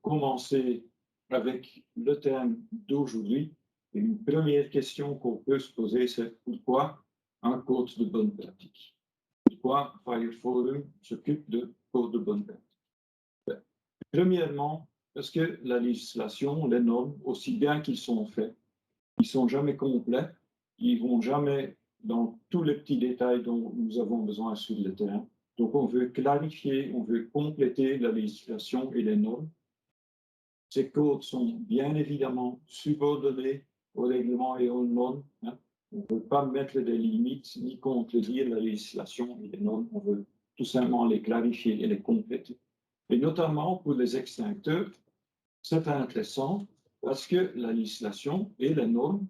commencer avec le thème d'aujourd'hui. Et une première question qu'on peut se poser, c'est pourquoi un code de bonne pratique? Pourquoi Fireforum s'occupe de code de bonne pratique? Premièrement, parce que la législation, les normes, aussi bien qu'ils sont faits, ils ne sont jamais complets, ils ne vont jamais dans tous les petits détails dont nous avons besoin sur le terrain. Donc, on veut clarifier, on veut compléter la législation et les normes. Ces codes sont bien évidemment subordonnés aux règlements et aux normes. On ne veut pas mettre des limites ni contredire la législation et les normes. On veut tout simplement les clarifier et les compléter. Et notamment pour les extincteurs, c'est intéressant parce que la législation et les normes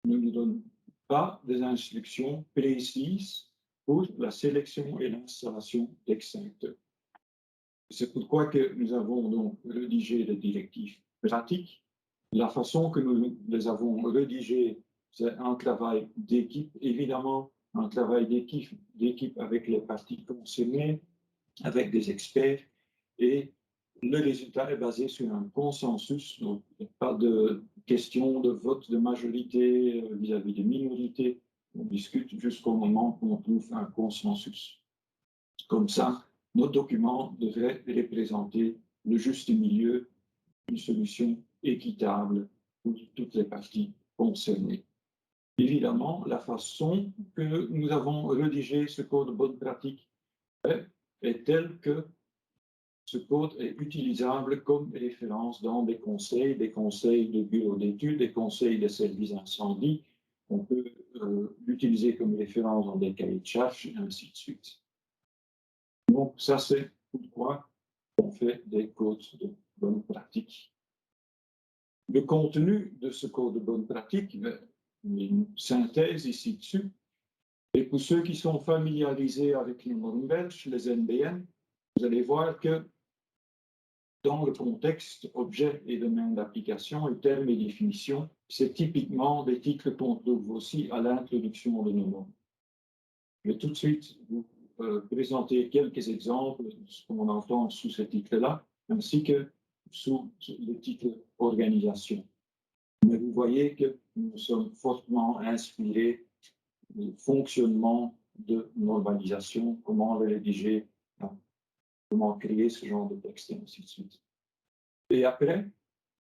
ne nous donnent pas des instructions précises pour la sélection et l'installation d'extincteurs. C'est pourquoi que nous avons donc rédigé des directives pratiques. La façon que nous les avons rédigées, c'est un travail d'équipe, évidemment, un travail d'équipe avec les parties concernées, avec des experts, et le résultat est basé sur un consensus, donc il n'y a pas de question de vote de majorité vis-à-vis de minorité. On discute jusqu'au moment où on trouve un consensus. Comme ça, notre document devrait représenter le juste milieu, une solution équitable pour toutes les parties concernées. Évidemment, la façon que nous avons rédigé ce code de bonne pratique est telle que ce code est utilisable comme référence dans des conseils de bureaux d'études, des conseils de services incendie. On peut l'utiliser comme référence dans des cahiers de charges, et ainsi de suite. Donc, ça, c'est pourquoi on fait des codes de bonne pratique. Le contenu de ce code de bonne pratique, une synthèse ici dessus. Et pour ceux qui sont familiarisés avec les normes belges, les NBN, vous allez voir que dans le contexte objet et domaine d'application, et termes et définitions, c'est typiquement des titres qu'on trouve aussi à l'introduction de nos normes. Je vais tout de suite vous présenter quelques exemples de ce qu'on entend sous ce titre-là, ainsi que sous le titre organisation. Mais vous voyez que nous sommes fortement inspirés du fonctionnement de normalisation, comment le rédiger, comment créer ce genre de texte, et ainsi de suite. Et après,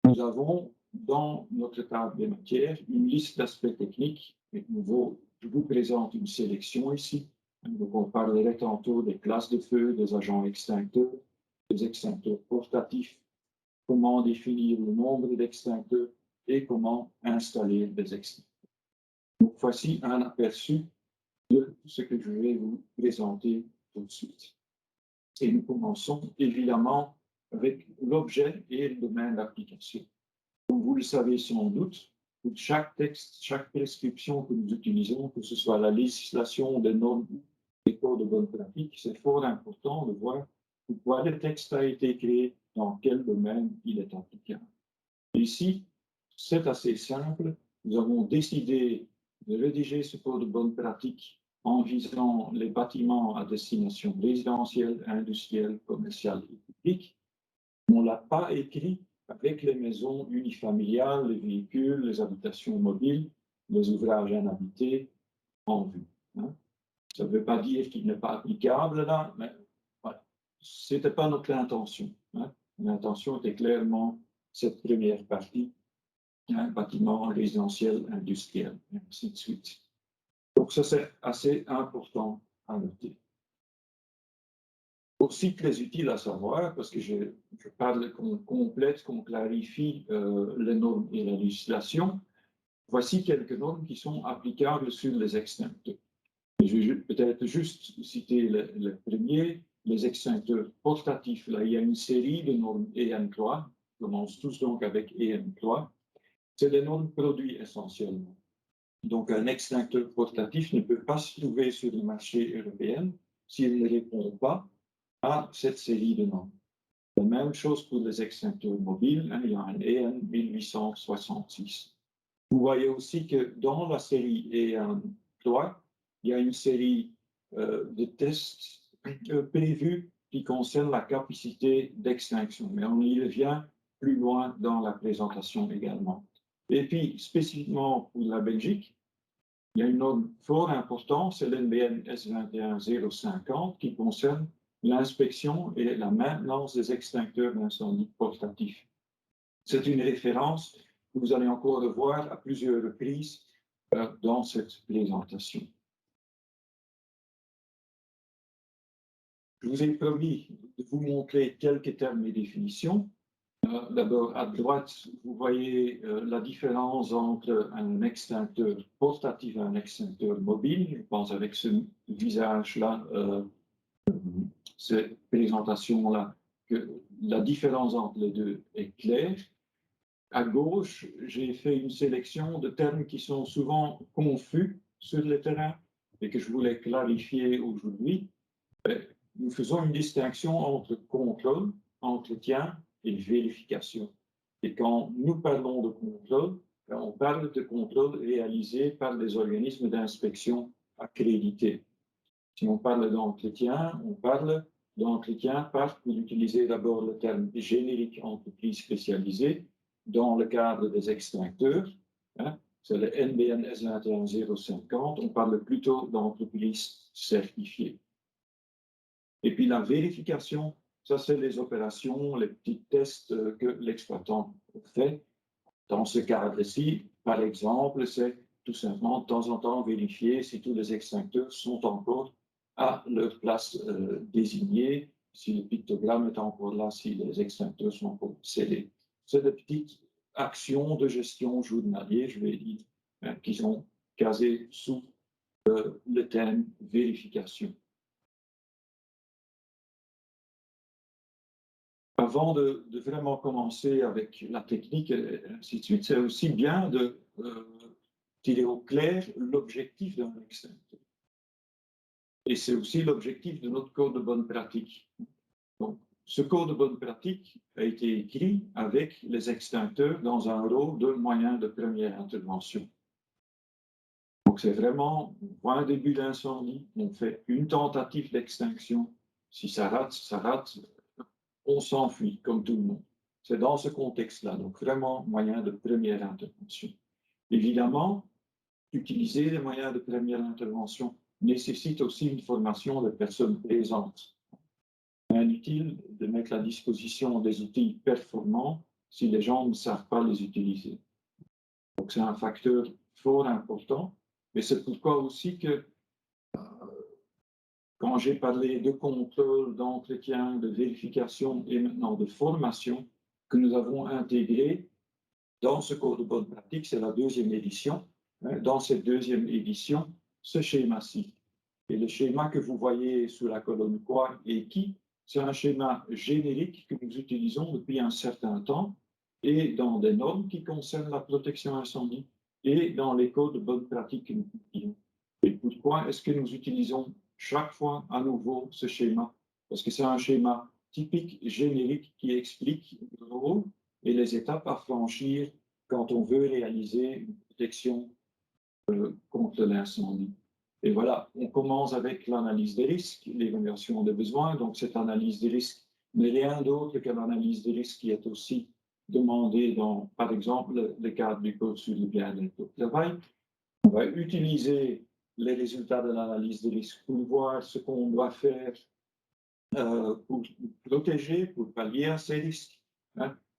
nous avons dans notre table des matières une liste d'aspects techniques. Et de nouveau, je vous présente une sélection ici. Donc, on parlerait tantôt des classes de feu, des agents extincteurs, des extincteurs portatifs, comment définir le nombre d'extincteurs et comment installer des extincteurs. Donc, voici un aperçu de ce que je vais vous présenter tout de suite. Et nous commençons évidemment avec l'objet et le domaine d'application. Comme vous le savez sans doute, pour chaque texte, chaque prescription que nous utilisons, que ce soit la législation, des normes, des codes de bonne pratique, c'est fort important de voir pourquoi le texte a été créé, dans quel domaine il est applicable. Ici, c'est assez simple. Nous avons décidé de rédiger ce code de bonne pratique en visant les bâtiments à destination résidentielle, industrielle, commerciale et publique. On ne l'a pas écrit avec les maisons unifamiliales, les véhicules, les habitations mobiles, les ouvrages inhabités en vue. Ça ne veut pas dire qu'il n'est pas applicable là, mais voilà. Ce n'était pas notre intention. L'intention était clairement cette première partie, bâtiment résidentiel, industriel, et ainsi de suite. Donc ça, c'est assez important à noter. Aussi très utile à savoir, parce que je parle qu'on complète, qu'on clarifie les normes et la législation, voici quelques normes qui sont applicables sur les extincteurs. Je vais peut-être juste citer les premiers, les extincteurs portatifs. Là, il y a une série de normes EN3, on commence tous donc avec EN3. C'est des normes produits essentiellement. Donc, un extincteur portatif ne peut pas se trouver sur le marché européen s'il ne répond pas à cette série de normes. La même chose pour les extincteurs mobiles, il y a un EN 1866. Vous voyez aussi que dans la série EN3, il y a une série de tests prévus qui concernent la capacité d'extinction. Mais on y revient plus loin dans la présentation également. Et puis, spécifiquement pour la Belgique, il y a une norme fort importante, c'est l'NBN S21050 qui concerne l'inspection et la maintenance des extincteurs d'incendie portatifs. C'est une référence que vous allez encore revoir à plusieurs reprises dans cette présentation. Je vous ai promis de vous montrer quelques termes et définitions. D'abord, à droite, vous voyez la différence entre un extincteur portatif et un extincteur mobile. Je pense avec ce visage-là, cette présentation-là, que la différence entre les deux est claire. À gauche, j'ai fait une sélection de termes qui sont souvent confus sur le terrain et que je voulais clarifier aujourd'hui. Nous faisons une distinction entre contrôle, entretien et vérification. Et quand nous parlons de contrôle, on parle de contrôle réalisé par des organismes d'inspection accrédités. Si on parle d'entretien, on parle d'entretien par, pour utiliser d'abord le terme générique entreprise spécialisée, dans le cadre des extincteurs, c'est le NBN S21050, on parle plutôt d'entreprise certifiée. Et puis la vérification, ça c'est les opérations, les petits tests que l'exploitant fait. Dans ce cadre-ci, par exemple, c'est tout simplement de temps en temps vérifier si tous les extincteurs sont encore à leur place désignée, si le pictogramme est encore là, si les extincteurs sont encore scellés. C'est des petites actions de gestion journalière, je vais dire, qui sont casées sous le thème vérification. Avant de vraiment commencer avec la technique et ainsi de suite, c'est aussi bien de tirer au clair l'objectif d'un extincteur. Et c'est aussi l'objectif de notre code de bonne pratique. Donc, ce code de bonne pratique a été écrit avec les extincteurs dans un rôle de moyen de première intervention. Donc, c'est vraiment, on voit un début d'incendie, on fait une tentative d'extinction. Si ça rate, on s'enfuit comme tout le monde. C'est dans ce contexte-là, donc vraiment moyen de première intervention. Évidemment, utiliser les moyens de première intervention nécessite aussi une formation de personnes présentes. Inutile de mettre à disposition des outils performants si les gens ne savent pas les utiliser. Donc c'est un facteur fort important, mais c'est pourquoi aussi que quand j'ai parlé de contrôle, d'entretien, de vérification et maintenant de formation, que nous avons intégré dans ce cours de bonne pratique, c'est la deuxième édition, dans cette deuxième édition, ce schéma-ci. Et le schéma que vous voyez sous la colonne quoi et qui, c'est un schéma générique que nous utilisons depuis un certain temps et dans des normes qui concernent la protection incendie et dans les codes de bonne pratique que nous publions. Et pourquoi est-ce que nous utilisons chaque fois à nouveau ce schéma? Parce que c'est un schéma typique, générique, qui explique le rôle et les étapes à franchir quand on veut réaliser une protection contre l'incendie. Et voilà, on commence avec l'analyse des risques, l'évaluation des besoins. Donc, cette analyse des risques n'est rien d'autre que l'analyse des risques qui est aussi demandée dans, par exemple, le cadre du Code sur le bien-être au travail. On va utiliser les résultats de l'analyse des risques pour voir ce qu'on doit faire pour protéger, pour pallier à ces risques.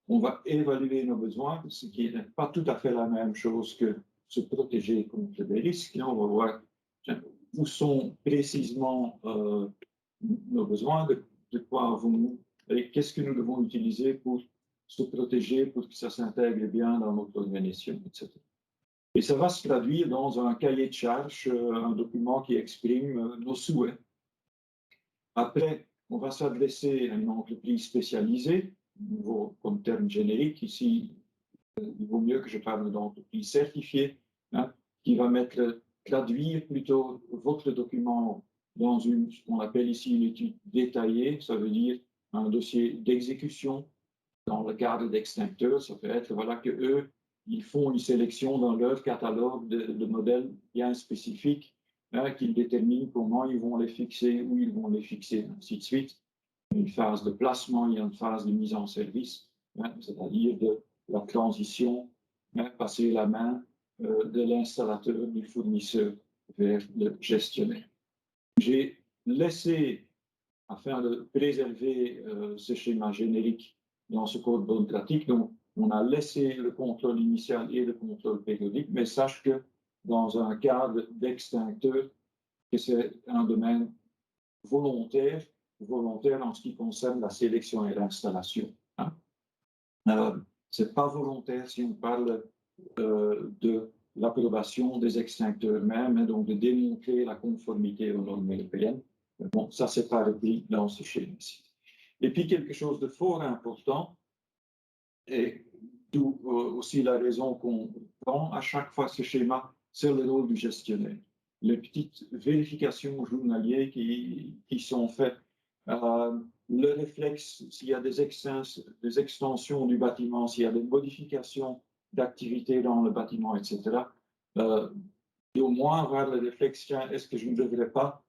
On va évaluer nos besoins, ce qui n'est pas tout à fait la même chose que se protéger contre les risques. On va voir où sont précisément nos besoins, de quoi avons-nous et qu'est-ce que nous devons utiliser pour se protéger, pour que ça s'intègre bien dans notre organisation, etc. Et ça va se traduire dans un cahier de charges, un document qui exprime nos souhaits. Après, on va s'adresser à une entreprise spécialisée, comme terme générique. Ici, il vaut mieux que je parle d'entreprise certifiée, qui va traduire plutôt votre document dans ce qu'on appelle ici une étude détaillée, ça veut dire un dossier d'exécution dans le cadre d'extincteurs. Ça peut être voilà, que eux, ils font une sélection dans leur catalogue de modèles bien spécifiques, qu'ils déterminent comment ils vont les fixer, où ils vont les fixer, ainsi de suite. Une phase de placement, il y a une phase de mise en service. c'est-à-dire de la transition, passer la main de l'installateur, du fournisseur vers le gestionnaire. J'ai laissé, afin de préserver ce schéma générique dans ce code bonne pratique, donc on a laissé le contrôle initial et le contrôle périodique, mais sache que dans un cadre d'extincteur, que c'est un domaine volontaire en ce qui concerne la sélection et l'installation. Hein. Ce n'est pas volontaire si on parle de l'approbation des extincteurs même, donc de démontrer la conformité aux normes européennes. Bon, ça, c'est pas repris dans ce schéma-ci. Et puis, quelque chose de fort important, et d'où aussi la raison qu'on prend à chaque fois ce schéma, c'est le rôle du gestionnaire. Les petites vérifications journalières qui sont faites, le réflexe, s'il y a des extensions du bâtiment, s'il y a des modifications d'activité dans le bâtiment, etc., et au moins avoir le réflexe, tiens, est-ce que je ne devrais pas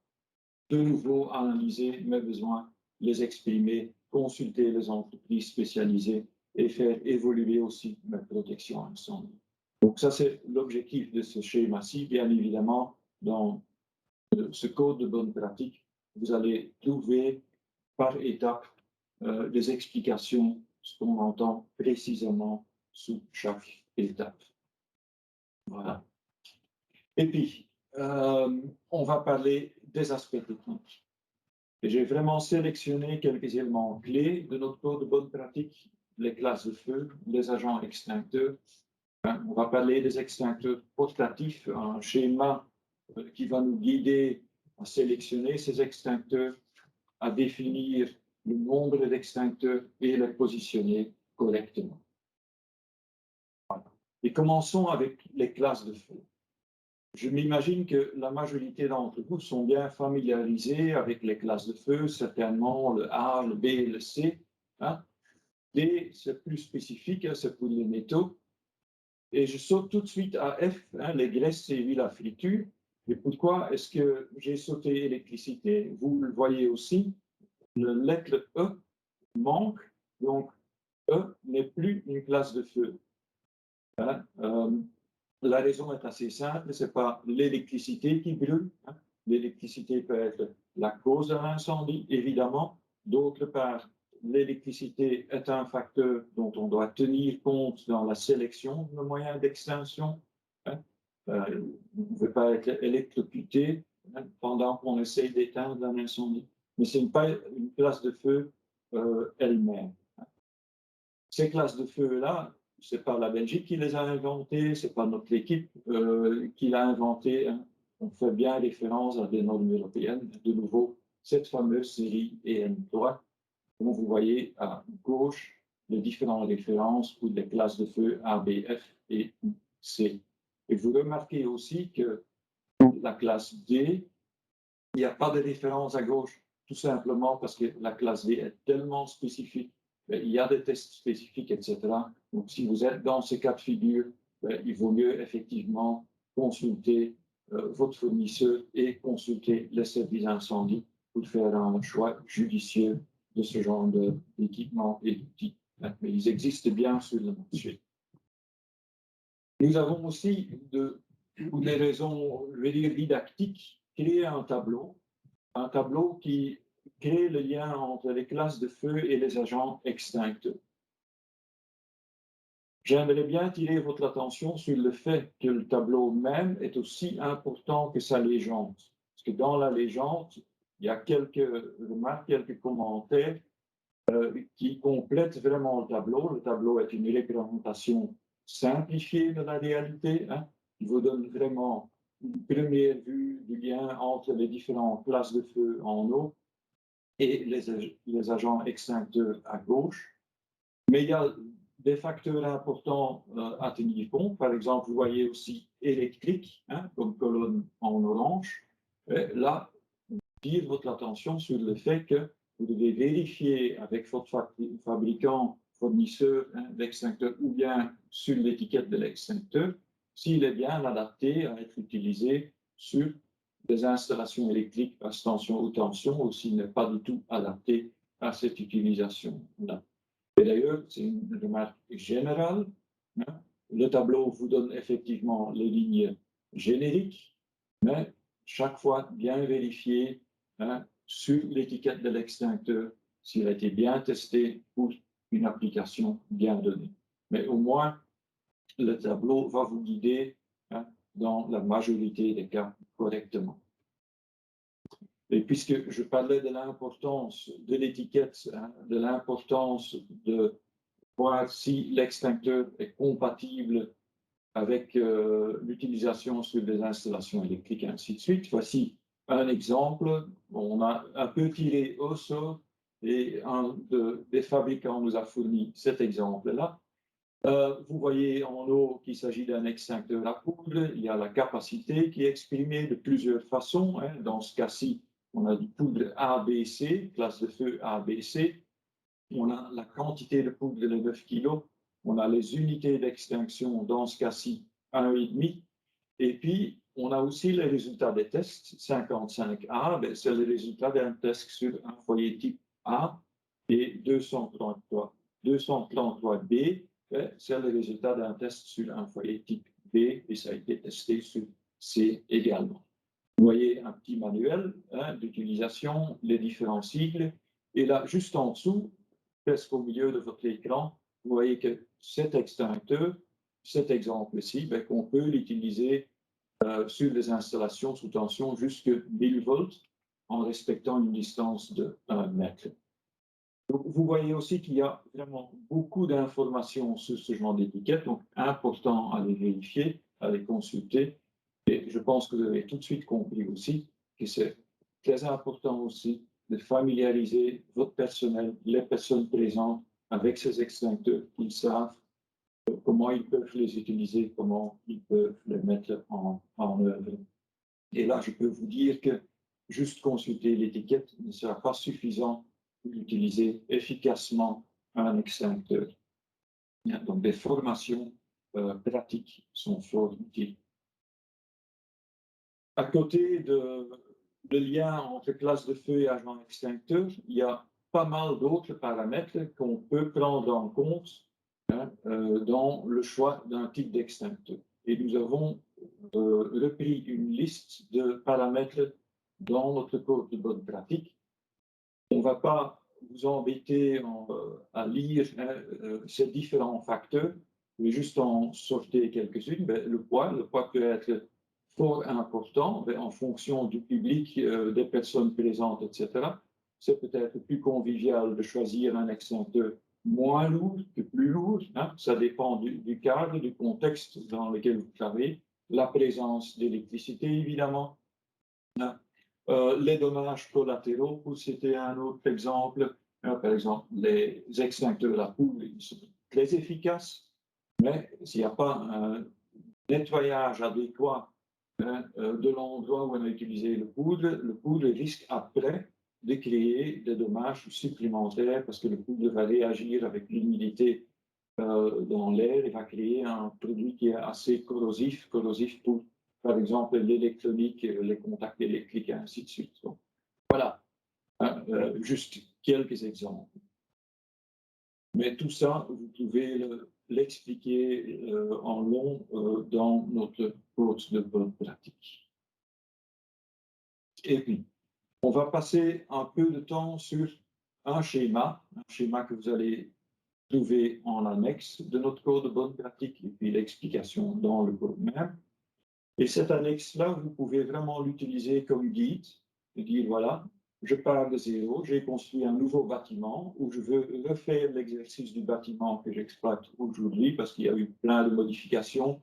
de nouveau analyser mes besoins, les exprimer, consulter les entreprises spécialisées et faire évoluer aussi ma protection incendie. Donc ça, c'est l'objectif de ce schéma-ci. Bien évidemment, dans ce code de bonne pratique, vous allez trouver par étape des explications, ce qu'on entend précisément sous chaque étape. Voilà. Et puis, on va parler des aspects techniques. Et j'ai vraiment sélectionné quelques éléments clés de notre code de bonne pratique, les classes de feu, les agents extincteurs. On va parler des extincteurs portatifs, un schéma qui va nous guider à sélectionner ces extincteurs, à définir le nombre d'extincteurs et les positionner correctement. Voilà. Et commençons avec les classes de feu. Je m'imagine que la majorité d'entre vous sont bien familiarisés avec les classes de feu, certainement le A, le B et le C. Hein. D, c'est plus spécifique, hein, c'est pour les métaux. Et je saute tout de suite à F, hein, les graisses et huiles à friture. Et pourquoi est-ce que j'ai sauté électricité? Vous le voyez aussi, la lettre E manque, donc E n'est plus une classe de feu. Hein. La raison est assez simple, ce n'est pas l'électricité qui brûle. Hein. L'électricité peut être la cause d'un incendie, évidemment. D'autre part, l'électricité est un facteur dont on doit tenir compte dans la sélection de moyens d'extinction. Hein. Vous ne pouvez pas être électrocuté, hein, pendant qu'on essaye d'éteindre un incendie. Mais ce n'est pas une classe de feu elle-même. Hein. Ces classes de feu-là, ce n'est pas la Belgique qui les a inventées, ce n'est pas notre équipe qui l'a inventé. Hein. On fait bien référence à des normes européennes. De nouveau, cette fameuse série EN3, dont vous voyez à gauche les différentes références pour les classes de feu A, B, F et C. Et vous remarquez aussi que pour la classe D, il n'y a pas de référence à gauche, tout simplement parce que la classe D est tellement spécifique. Il y a des tests spécifiques, etc. Donc, si vous êtes dans ce cas de figure, il vaut mieux effectivement consulter votre fournisseur et consulter les services incendie pour faire un choix judicieux de ce genre d'équipement et d'outils. Mais ils existent bien sur le marché. Nous avons aussi, pour des raisons, je vais dire, didactiques, créé un tableau qui crée le lien entre les classes de feu et les agents extincteurs. J'aimerais bien attirer votre attention sur le fait que le tableau même est aussi important que sa légende. Parce que dans la légende, il y a quelques remarques, quelques commentaires qui complètent vraiment le tableau. Le tableau est une représentation simplifiée de la réalité. Hein. Il vous donne vraiment une première vue du lien entre les différentes classes de feu en eau et les agents extincteurs à gauche. Mais il y a des facteurs importants à tenir compte. Par exemple, vous voyez aussi électrique, hein, comme colonne en orange. Et là, j'attire votre attention sur le fait que vous devez vérifier avec votre fabricant, fournisseur, hein, d'extincteur ou bien sur l'étiquette de l'extincteur s'il est bien adapté à être utilisé sur des installations électriques basse tension ou tension ou s'il n'est pas du tout adapté à cette utilisation-là. Et d'ailleurs, c'est une remarque générale. Hein. Le tableau vous donne effectivement les lignes génériques, mais chaque fois bien vérifier hein, sur l'étiquette de l'extincteur s'il a été bien testé pour une application bien donnée. Mais au moins, le tableau va vous guider hein, dans la majorité des cas correctement. Et puisque je parlais de l'importance de l'étiquette, hein, de l'importance de voir si l'extincteur est compatible avec l'utilisation sur des installations électriques, et ainsi de suite. Voici un exemple. On a un peu tiré au sort et un des fabricants nous a fourni cet exemple-là. Vous voyez en haut qu'il s'agit d'un extincteur à poudre. Il y a la capacité qui est exprimée de plusieurs façons. Hein. Dans ce cas-ci, on a du poudre ABC, classe de feu ABC. On a la quantité de poudre de 9 kg. On a les unités d'extinction, dans ce cas-ci, 1,5. Et puis, on a aussi les résultats des tests. 55A, ben, c'est le résultat d'un test sur un foyer type A. Et 233B, c'est le résultat d'un test sur un foyer type B et ça a été testé sur C également. Vous voyez un petit manuel hein, d'utilisation, les différents cycles. Et là, juste en dessous, presque au milieu de votre écran, vous voyez que cet extincteur, cet exemple-ci, ben, qu'on peut l'utiliser sur des installations sous tension jusqu'à 1000 volts en respectant une distance de 1 mètre. Donc, vous voyez aussi qu'il y a vraiment beaucoup d'informations sur ce genre d'étiquette, donc important à les vérifier, à les consulter. Et je pense que vous avez tout de suite compris aussi que c'est très important aussi de familiariser votre personnel, les personnes présentes avec ces extincteurs, qu'ils savent comment ils peuvent les utiliser, comment ils peuvent les mettre en œuvre. Et là, je peux vous dire que juste consulter l'étiquette ne sera pas suffisant pour utiliser efficacement un extincteur. Donc, des formations pratiques sont fort utiles. À côté de le lien entre classe de feu et agent extincteur, il y a pas mal d'autres paramètres qu'on peut prendre en compte hein, dans le choix d'un type d'extincteur. Et nous avons repris une liste de paramètres dans notre code de bonne pratique. On ne va pas vous embêter à lire hein, ces différents facteurs, mais juste en sortir quelques-unes. Le poids peut être fort important en fonction du public, des personnes présentes, etc. C'est peut-être plus convivial de choisir un extincteur moins lourd que plus lourd. Hein. Ça dépend du cadre, du contexte dans lequel vous travaillez, la présence d'électricité, évidemment. Hein. Les dommages collatéraux, pour citer un autre exemple, par exemple, les extincteurs à poudre, ils sont très efficaces, mais s'il n'y a pas un nettoyage adéquat hein, de l'endroit où on a utilisé le poudre risque après de créer des dommages supplémentaires parce que le poudre va réagir avec l'humidité dans l'air et va créer un produit qui est assez corrosif pour, par exemple, l'électronique, les contacts électriques et ainsi de suite. Donc, voilà, hein, juste quelques exemples. Mais tout ça, vous pouvez l'expliquer en long dans notre cours de bonne pratique. Et puis, on va passer un peu de temps sur un schéma que vous allez trouver en annexe de notre cours de bonne pratique et puis l'explication dans le cours même. Et cette annexe-là, vous pouvez vraiment l'utiliser comme guide et dire voilà, je pars de zéro, j'ai construit un nouveau bâtiment où je veux refaire l'exercice du bâtiment que j'exploite aujourd'hui parce qu'il y a eu plein de modifications,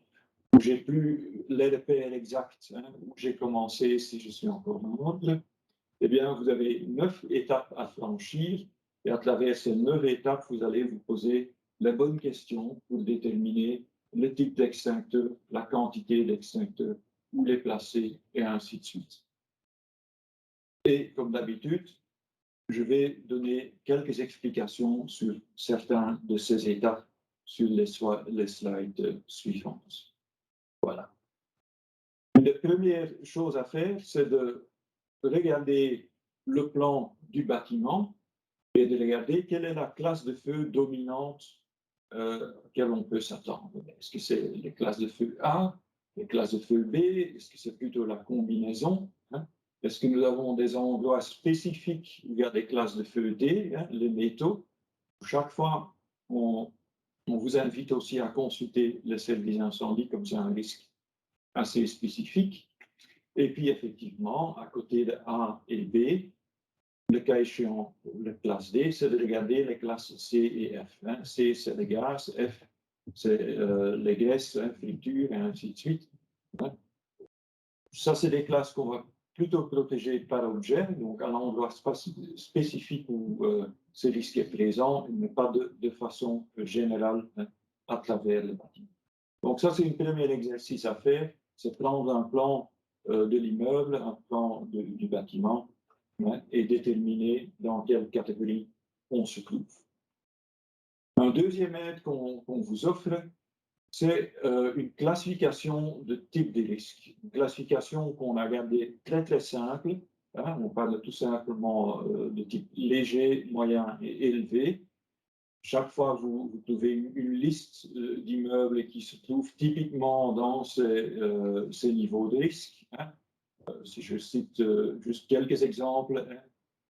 où j'ai plus les repères exacts, hein, où j'ai commencé si je suis encore en ordre. Eh bien, vous avez 9 étapes à franchir et à travers ces 9 étapes, vous allez vous poser les bonnes questions pour déterminer le type d'extincteur, la quantité d'extincteurs, où les placer et ainsi de suite. Et comme d'habitude, je vais donner quelques explications sur certaines de ces étapes sur les slides suivantes. Voilà. La première chose à faire, c'est de regarder le plan du bâtiment et de regarder quelle est la classe de feu dominante auquel on peut s'attendre. Est-ce que c'est les classes de feu A, les classes de feu B? Est-ce que c'est plutôt la combinaison, hein? Est-ce que nous avons des endroits spécifiques où il y a des classes de feu D, hein, les métaux? Chaque fois, on vous invite aussi à consulter le service incendie, comme c'est un risque assez spécifique. Et puis, effectivement, à côté de A et B, le cas échéant pour la classe D, c'est de regarder les classes C et F, hein. C, c'est les gaz, F, c'est les graisses, hein, friture, et ainsi de suite, hein. Ça, c'est des classes qu'on va plutôt protéger par objet, donc à l'endroit spécifique où ce risque est présent, mais pas de façon générale, hein, à travers le bâtiment. Donc ça, c'est un premier exercice à faire, c'est prendre un plan de l'immeuble, un plan du bâtiment, hein, et déterminer dans quelle catégorie on se trouve. Un deuxième aide qu'on vous offre, c'est une classification de type de risque. Une classification qu'on a gardée très très simple, hein. On parle tout simplement de type léger, moyen et élevé. Chaque fois, vous trouvez une liste d'immeubles qui se trouvent typiquement dans ces niveaux de risque, hein. Si je cite juste quelques exemples,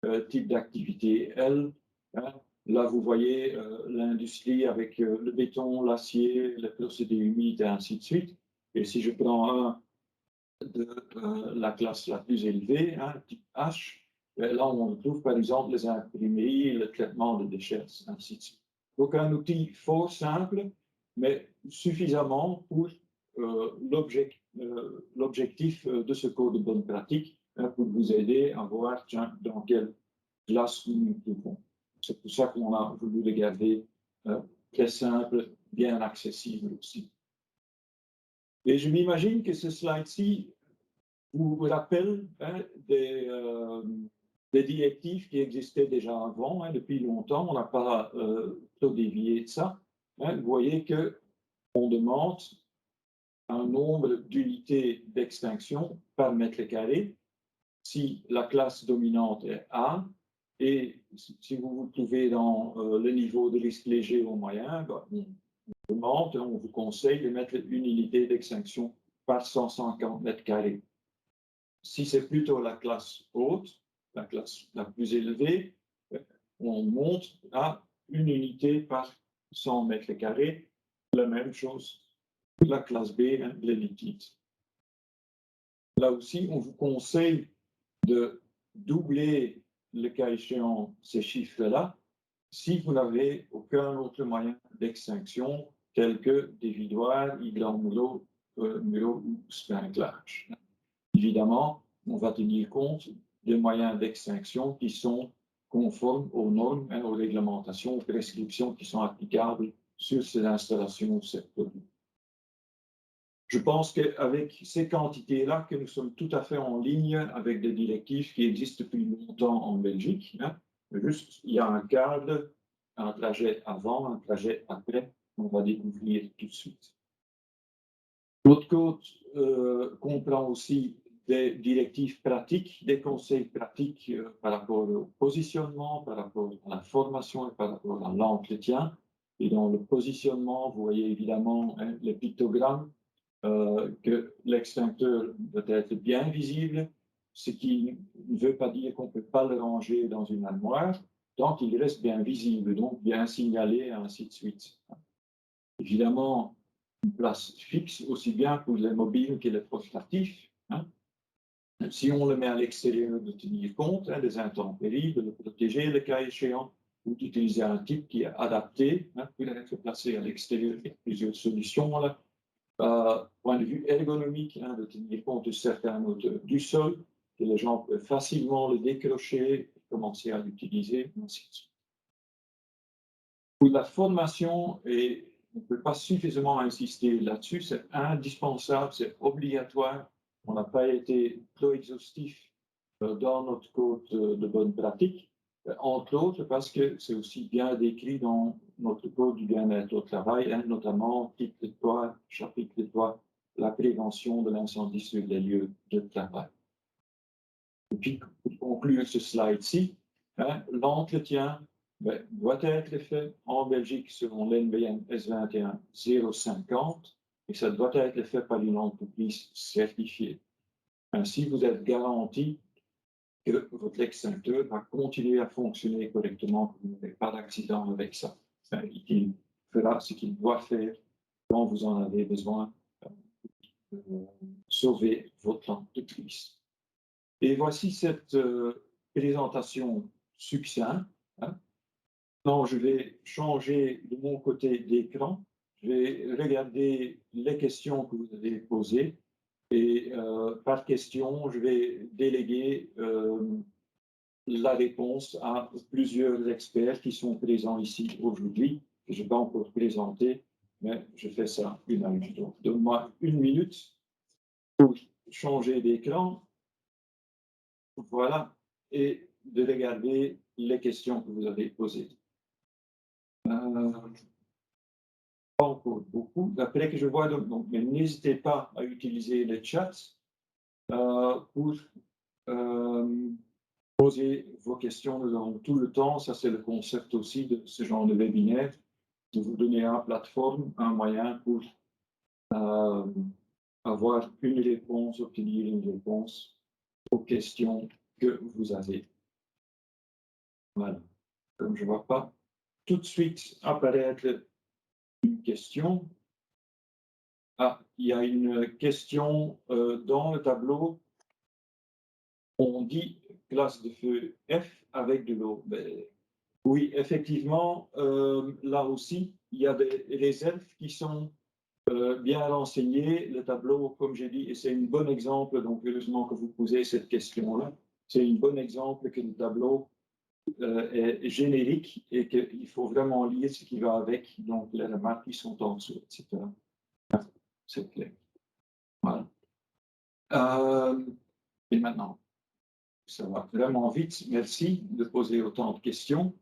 hein, type d'activité L, hein. Là, vous voyez l'industrie avec le béton, l'acier, les procédés humides et ainsi de suite. Et si je prends un de la classe la plus élevée, hein, type H, là, on trouve par exemple les imprimeries, le traitement de déchets, ainsi de suite. Donc, un outil fort simple, mais suffisamment pour l'objectif de ce code de bonne pratique, hein, pour vous aider à voir dans quelle classe nous nous trouvons. C'est pour ça qu'on a voulu le garder très simple, bien accessible aussi. Et je m'imagine que ce slide-ci vous rappelle, hein, des directives qui existaient déjà avant, hein, depuis longtemps. On n'a pas trop dévié de ça, hein. Vous voyez qu'on demande un nombre d'unités d'extinction par mètre carré si la classe dominante est A, et si vous vous trouvez dans le niveau de risque léger ou moyen, ben, on demande, on vous conseille de mettre une unité d'extinction par 150 mètres carrés. Si c'est plutôt la classe haute, la classe la plus élevée, on monte à une unité par 100 mètres carrés. La même chose pour la classe B, hein, les liquides. Là aussi, on vous conseille de doubler, le cas échéant, ces chiffres-là si vous n'avez aucun autre moyen d'extinction, tel que des vidoirs, hydro-mureaux ou sprinklage. Évidemment, on va tenir compte des moyens d'extinction qui sont conformes aux normes, hein, aux réglementations, aux prescriptions qui sont applicables sur ces installations ou ces produits. Je pense qu'avec ces quantités-là, que nous sommes tout à fait en ligne avec des directives qui existent depuis longtemps en Belgique, hein. Juste, il y a un cadre, un trajet avant, un trajet après, on va découvrir tout de suite. L'autre code comprend aussi des directives pratiques, des conseils pratiques par rapport au positionnement, par rapport à la formation et par rapport à l'entretien. Et dans le positionnement, vous voyez évidemment, hein, les pictogrammes, que l'extincteur doit être bien visible, ce qui ne veut pas dire qu'on ne peut pas le ranger dans une armoire, tant qu'il reste bien visible, donc bien signalé, et ainsi de suite. Évidemment, une place fixe, aussi bien pour les mobiles que les portatifs, hein. Si on le met à l'extérieur, de tenir compte, hein, des intempéries, de le protéger le cas échéant, ou d'utiliser un type qui est adapté, hein, pour être placé à l'extérieur. Il y a plusieurs solutions là. Point de vue ergonomique, hein, de tenir compte de certaines hauteurs du sol, que les gens peuvent facilement le décrocher et commencer à l'utiliser, ainsi de suite. Pour la formation, et on ne peut pas suffisamment insister là-dessus, c'est indispensable, c'est obligatoire. On n'a pas été trop exhaustif dans notre code de bonne pratique, entre autres parce que c'est aussi bien décrit dans notre code du bien-être au travail, hein, notamment titre 3, chapitre 3, la prévention de l'incendie sur les lieux de travail. Et puis, pour conclure ce slide-ci, hein, l'entretien doit être fait en Belgique selon l'NBN S21 050 et ça doit être fait par une entreprise certifiée. Ainsi, vous êtes garanti que votre extincteur va continuer à fonctionner correctement, que vous n'avez pas d'accident avec ça. Il fera ce qu'il doit faire quand vous en avez besoin pour sauver votre entreprise. Et voici cette présentation succincte. Maintenant, je vais changer de mon côté d'écran. Je vais regarder les questions que vous avez posées et par question, je vais déléguer la réponse à plusieurs experts qui sont présents ici aujourd'hui, que je ne vais pas encore présenter, mais je fais ça une à une. Donc, donne-moi une minute pour changer d'écran. Voilà, et de regarder les questions que vous avez posées. Pas encore beaucoup. Après que je vois donc, mais n'hésitez pas à utiliser le chat pour poser vos questions. Nous avons tout le temps, ça c'est le concept aussi de ce genre de webinaire, de vous donner une plateforme, un moyen pour avoir une réponse, obtenir une réponse aux questions que vous avez. Voilà. Comme je ne vois pas tout de suite apparaître une question. Ah, il y a une question dans le tableau. On dit classe de feu F avec de l'eau. Oui, effectivement, là aussi, il y a des réserves qui sont bien renseignées. Le tableau, comme j'ai dit, et c'est un bon exemple, donc heureusement que vous posez cette question-là, c'est un bon exemple que le tableau est générique et qu'il faut vraiment lire ce qui va avec, donc les remarques qui sont en dessous, etc. C'est clair. Voilà. Et maintenant, ça va vraiment vite. Merci de poser autant de questions.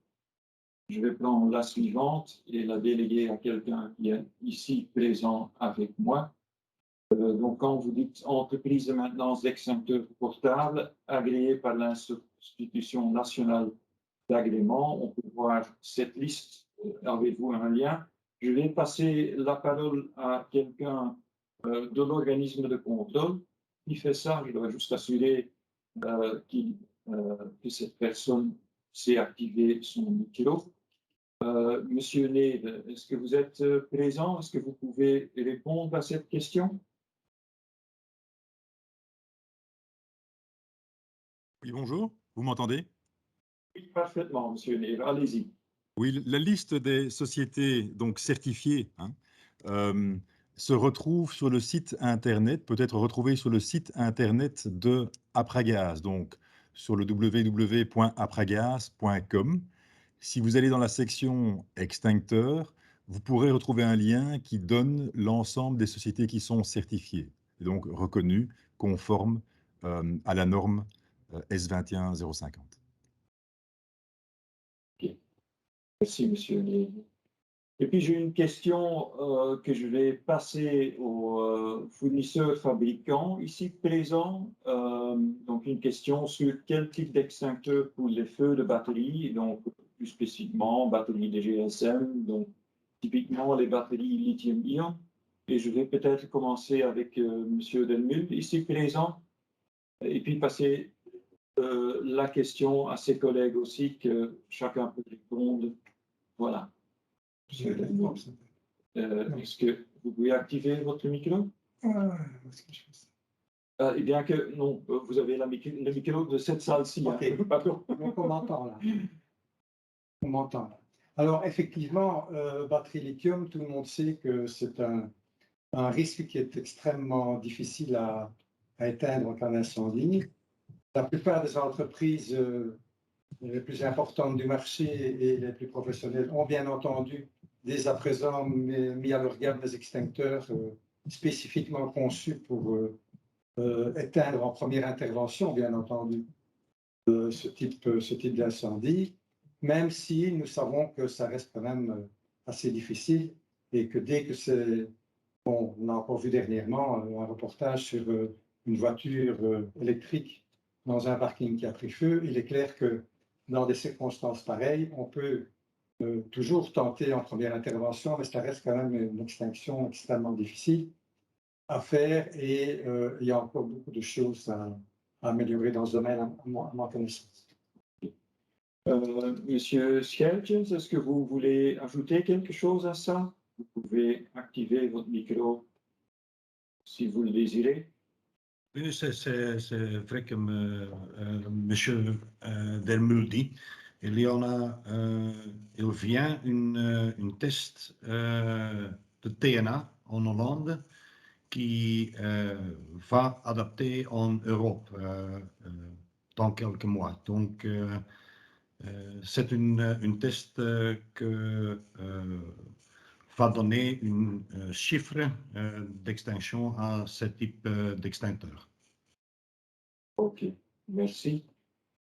Je vais prendre la suivante et la déléguer à quelqu'un qui est ici présent avec moi. Donc, quand vous dites entreprise de maintenance d'extincteurs portables agréée par l'Institution nationale d'agrément, on peut voir cette liste. Avez-vous un lien? Je vais passer la parole à quelqu'un de l'organisme de contrôle qui fait ça. Je dois juste assurer que cette personne sait activer son micro. Monsieur Neve, est-ce que vous êtes présent? Est-ce que vous pouvez répondre à cette question? Oui, bonjour, vous m'entendez? Oui, parfaitement, monsieur Neve, allez-y. Oui, la liste des sociétés donc certifiées se retrouve sur le site internet, peut être retrouvée sur le site internet de Apragaz, donc sur le www.apragaz.com. Si vous allez dans la section extincteurs, vous pourrez retrouver un lien qui donne l'ensemble des sociétés qui sont certifiées, et donc reconnues, conformes à la norme S21 050. Okay. Merci, monsieur Neve. Et puis, j'ai une question que je vais passer aux fournisseurs fabricants ici présents. Donc, une question sur quel type d'extincteur pour les feux de batterie, donc plus spécifiquement batterie de GSM, donc typiquement les batteries lithium-ion. Et je vais peut-être commencer avec monsieur Delmul ici présent, et puis passer la question à ses collègues aussi, que chacun peut répondre. Voilà. Est-ce que vous pouvez activer votre micro? Eh bien que non, vous avez le micro de cette salle-ci. Okay. Hein. Pardon. Donc on m'entend là. On m'entend là. Alors effectivement, batterie lithium, tout le monde sait que c'est un risque qui est extrêmement difficile à éteindre en cas d'incendie. La plupart des entreprises les plus importantes du marché et les plus professionnelles ont bien entendu dès à présent mis à leur gamme des extincteurs spécifiquement conçus pour éteindre en première intervention, bien entendu, ce type d'incendie, même si nous savons que ça reste quand même assez difficile et que dès que c'est... Bon, on a encore vu dernièrement un reportage sur une voiture électrique dans un parking qui a pris feu. Il est clair que dans des circonstances pareilles, on peut toujours tenter en première intervention, mais ça reste quand même une extinction extrêmement difficile à faire et il y a encore beaucoup de choses à améliorer dans ce domaine, à ma connaissance. Monsieur Schertjens, est-ce que vous voulez ajouter quelque chose à ça? Vous pouvez activer votre micro si vous le désirez. Oui, c'est vrai comme Monsieur Dermul dit, il vient une test de TNA en Hollande qui va adapter en Europe dans quelques mois. Donc, c'est une test que va donner un chiffre d'extinction à ce type d'extincteur. OK, merci.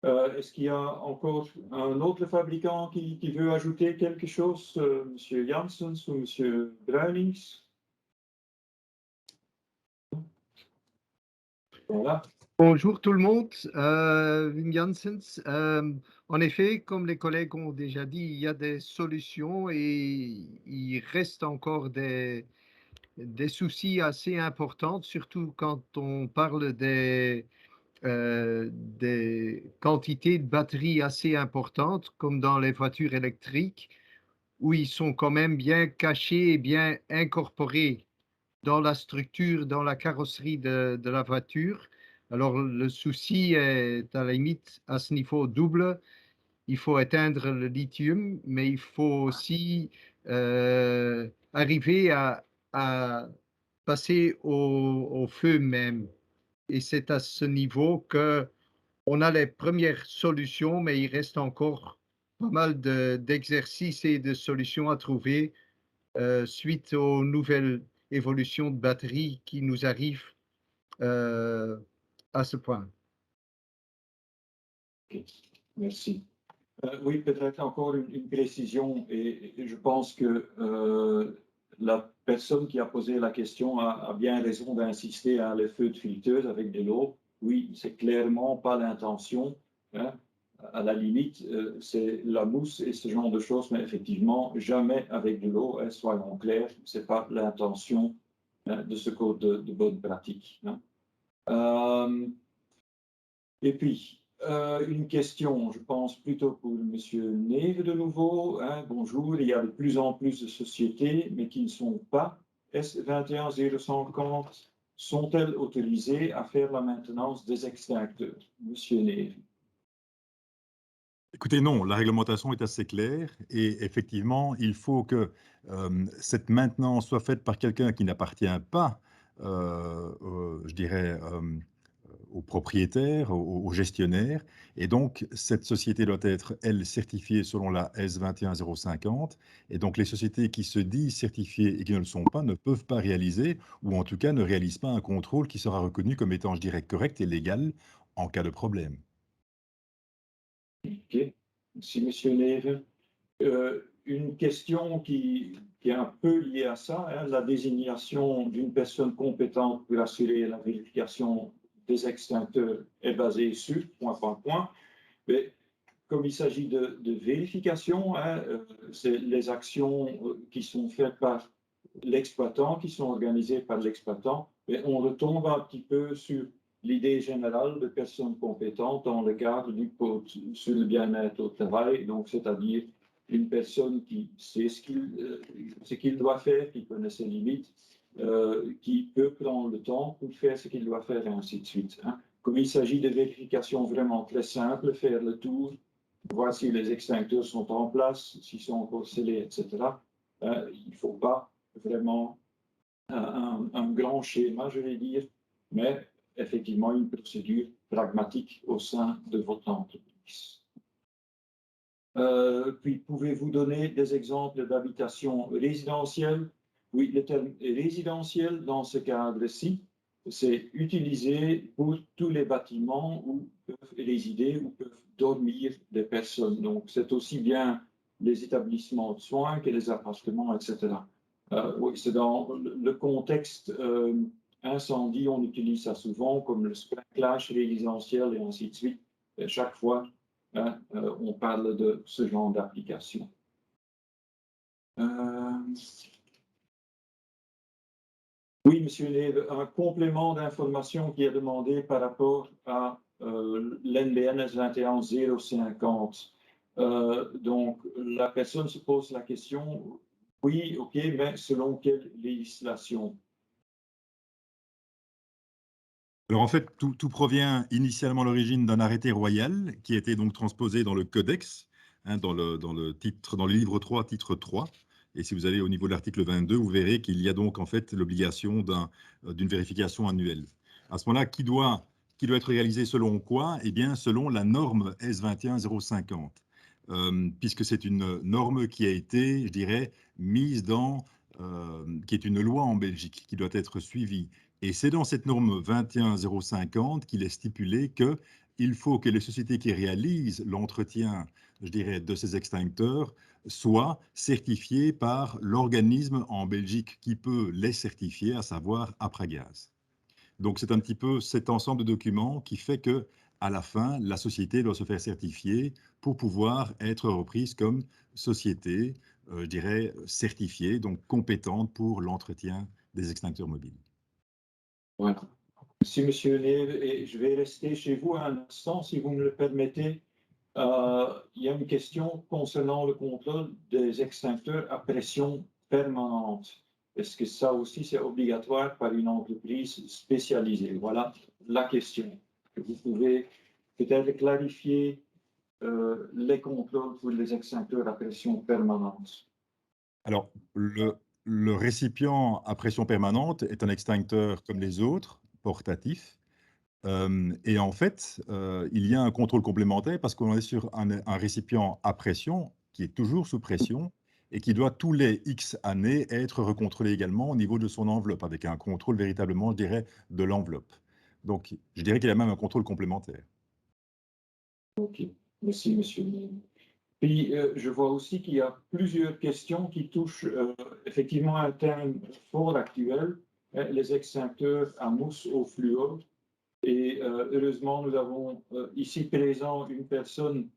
Est-ce qu'il y a encore un autre fabricant qui veut ajouter quelque chose, Monsieur Janssens ou Monsieur Bruinings? Voilà. Bonjour tout le monde, Wim Janssens. En effet, comme les collègues ont déjà dit, il y a des solutions et il reste encore des soucis assez importants, surtout quand on parle des quantités de batteries assez importantes, comme dans les voitures électriques, où ils sont quand même bien cachés et bien incorporés dans la structure, dans la carrosserie de la voiture. Alors, le souci est à la limite à ce niveau double. Il faut éteindre le lithium, mais il faut aussi arriver à passer au feu même. Et c'est à ce niveau qu'on a les premières solutions, mais il reste encore pas mal d'exercices et de solutions à trouver suite aux nouvelles évolutions de batterie qui nous arrivent à ce point. Okay. Merci. Oui, peut-être encore une précision, et je pense que la personne qui a posé la question a bien raison d'insister à les feux de filtreuse avec de l'eau. Oui, c'est clairement pas l'intention. Hein. À la limite, c'est la mousse et ce genre de choses, mais effectivement, jamais avec de l'eau, hein, soyons clairs, c'est pas l'intention de ce code de bonne pratique. Hein. Et puis, une question, je pense plutôt pour M. Neve de nouveau. Hein, bonjour, il y a de plus en plus de sociétés, mais qui ne sont pas S21050. Sont-elles autorisées à faire la maintenance des extincteurs? M. Neve. Écoutez, non, la réglementation est assez claire et effectivement, il faut que cette maintenance soit faite par quelqu'un qui n'appartient pas, je dirais, au propriétaire, au gestionnaire. Et donc, cette société doit être, elle, certifiée selon la S21050. Et donc, les sociétés qui se disent certifiées et qui ne le sont pas ne peuvent pas réaliser, ou en tout cas ne réalisent pas un contrôle qui sera reconnu comme étant, je dirais, correct et légal en cas de problème. OK. Merci, M. Neve. Une question qui est un peu liée à ça, hein, la désignation d'une personne compétente pour assurer la vérification des extincteurs est basée sur, mais comme il s'agit de vérification, hein, c'est les actions qui sont faites par l'exploitant, qui sont organisées par l'exploitant, mais on retombe un petit peu sur l'idée générale de personnes compétentes dans le cadre du code sur le bien-être au travail, donc c'est-à-dire une personne qui sait ce qu'il doit faire, qui connaît ses limites, qui peut prendre le temps pour faire ce qu'il doit faire et ainsi de suite. Hein. Comme il s'agit de vérifications vraiment très simples, faire le tour, voir si les extincteurs sont en place, s'ils sont encore scellés, etc. Il ne faut pas vraiment un grand schéma, je vais dire, mais effectivement une procédure pragmatique au sein de votre entreprise. Puis, pouvez-vous donner des exemples d'habitations résidentielles? Oui, le terme résidentiel, dans ce cadre-ci, c'est utilisé pour tous les bâtiments où peuvent résider ou peuvent dormir des personnes. Donc, c'est aussi bien les établissements de soins que les appartements, etc. Oui, c'est dans le contexte incendie, on utilise ça souvent comme le sprinklage résidentiel et ainsi de suite. Et chaque fois, hein, on parle de ce genre d'application. Oui, Monsieur Neve, un complément d'information qui est demandé par rapport à l'NBN 21050. Donc, la personne se pose la question, oui, ok, mais selon quelle législation? Alors en fait, tout provient initialement à l'origine d'un arrêté royal qui a été donc transposé dans le Codex, hein, dans le livre 3, titre 3. Et si vous allez au niveau de l'article 22, vous verrez qu'il y a donc en fait l'obligation d'une vérification annuelle. À ce moment-là, qui doit être réalisé selon quoi? Eh bien, selon la norme S21050, puisque c'est une norme qui a été, je dirais, qui est une loi en Belgique, qui doit être suivie. Et c'est dans cette norme 21050 qu'il est stipulé qu'il faut que les sociétés qui réalisent l'entretien, je dirais, de ces extincteurs soient certifiées par l'organisme en Belgique qui peut les certifier, à savoir Apragaz. Donc c'est un petit peu cet ensemble de documents qui fait que, à la fin, la société doit se faire certifier pour pouvoir être reprise comme société, je dirais, certifiée, donc compétente pour l'entretien des extincteurs mobiles. Voilà. Merci, Monsieur Neve, et je vais rester chez vous un instant, si vous me le permettez. Il y a une question concernant le contrôle des extincteurs à pression permanente. Est-ce que ça aussi, c'est obligatoire par une entreprise spécialisée? Voilà la question. Vous pouvez peut-être clarifier les contrôles pour les extincteurs à pression permanente. Alors, le récipient à pression permanente est un extincteur comme les autres, portatif. Et en fait, il y a un contrôle complémentaire parce qu'on est sur un récipient à pression qui est toujours sous pression et qui doit tous les X années être recontrôlé également au niveau de son enveloppe, avec un contrôle véritablement, je dirais, de l'enveloppe. Donc, je dirais qu'il y a même un contrôle complémentaire. OK. Merci, Monsieur. Puis, je vois aussi qu'il y a plusieurs questions qui touchent effectivement un thème fort actuel, les extincteurs à mousse au fluor. Et heureusement, nous avons ici présent une personne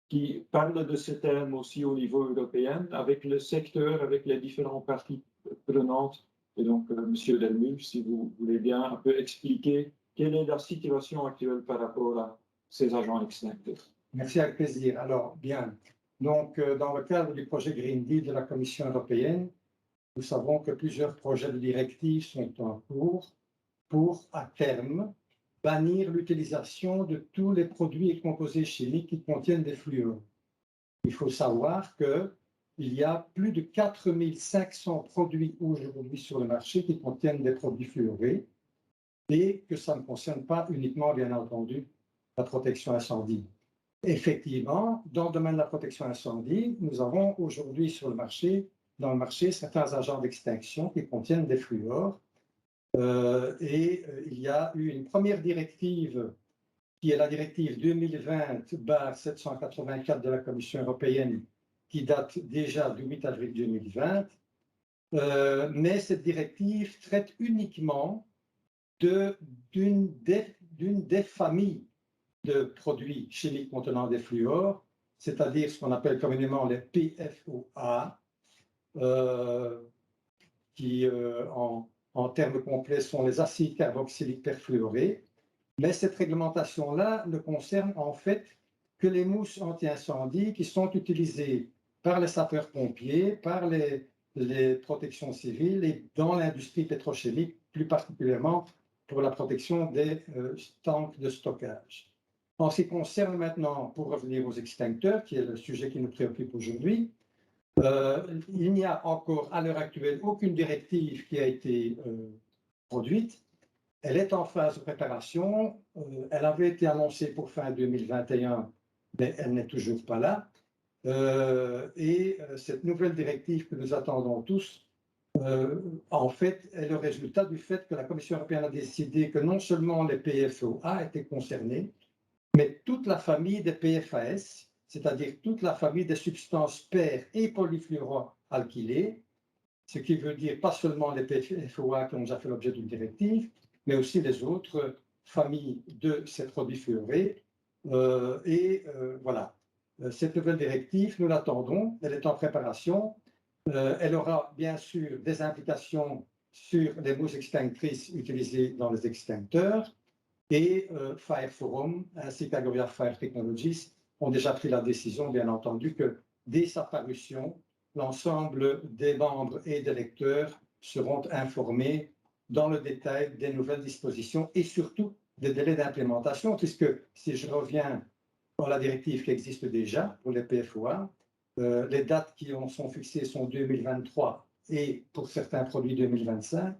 qui parle de ce thème aussi au niveau européen, avec le secteur, avec les différentes parties prenantes. Et donc, Monsieur Delmus, si vous voulez bien un peu expliquer quelle est la situation actuelle par rapport à ces agents extincteurs. Merci, avec plaisir. Alors, bien. Donc, dans le cadre du projet Green Deal de la Commission européenne, nous savons que plusieurs projets de directives sont en cours pour, à terme, bannir l'utilisation de tous les produits et composés chimiques qui contiennent des fluors. Il faut savoir qu'il y a plus de 4500 produits aujourd'hui sur le marché qui contiennent des produits fluorés et que ça ne concerne pas uniquement, bien entendu, la protection incendie. Effectivement, dans le domaine de la protection incendie, nous avons aujourd'hui dans le marché certains agents d'extinction qui contiennent des fluors. Il y a eu une première directive qui est la directive 2020/784 de la Commission européenne qui date déjà du 8 avril 2020. Mais cette directive traite uniquement d'une des familles de produits chimiques contenant des fluors, c'est-à-dire ce qu'on appelle communément les PFOA, qui en termes complets sont les acides carboxyliques perfluorés. Mais cette réglementation-là ne concerne en fait que les mousses anti-incendie qui sont utilisées par les sapeurs-pompiers, par les protections civiles et dans l'industrie pétrochimique, plus particulièrement pour la protection des tanks de stockage. En ce qui concerne maintenant, pour revenir aux extincteurs, qui est le sujet qui nous préoccupe aujourd'hui, il n'y a encore à l'heure actuelle aucune directive qui a été produite. Elle est en phase de préparation. Elle avait été annoncée pour fin 2021, mais elle n'est toujours pas là. Cette nouvelle directive que nous attendons tous, en fait, est le résultat du fait que la Commission européenne a décidé que non seulement les PFOA étaient concernés, mais toute la famille des PFAS, c'est-à-dire toute la famille des substances paires et polyfluoroalkylées, ce qui veut dire pas seulement les PFOA qui ont déjà fait l'objet d'une directive, mais aussi les autres familles de ces produits fluorés Voilà. Cette nouvelle directive, nous l'attendons, elle est en préparation. Elle aura bien sûr des implications sur les mousses extinctrices utilisées dans les extincteurs. Et Fire Forum ainsi qu'Agoria Fire Technologies ont déjà pris la décision, bien entendu, que dès sa parution, l'ensemble des membres et des lecteurs seront informés dans le détail des nouvelles dispositions et surtout des délais d'implémentation, puisque si je reviens à la directive qui existe déjà pour les PFOA, les dates qui en sont fixées sont 2023 et pour certains produits 2025.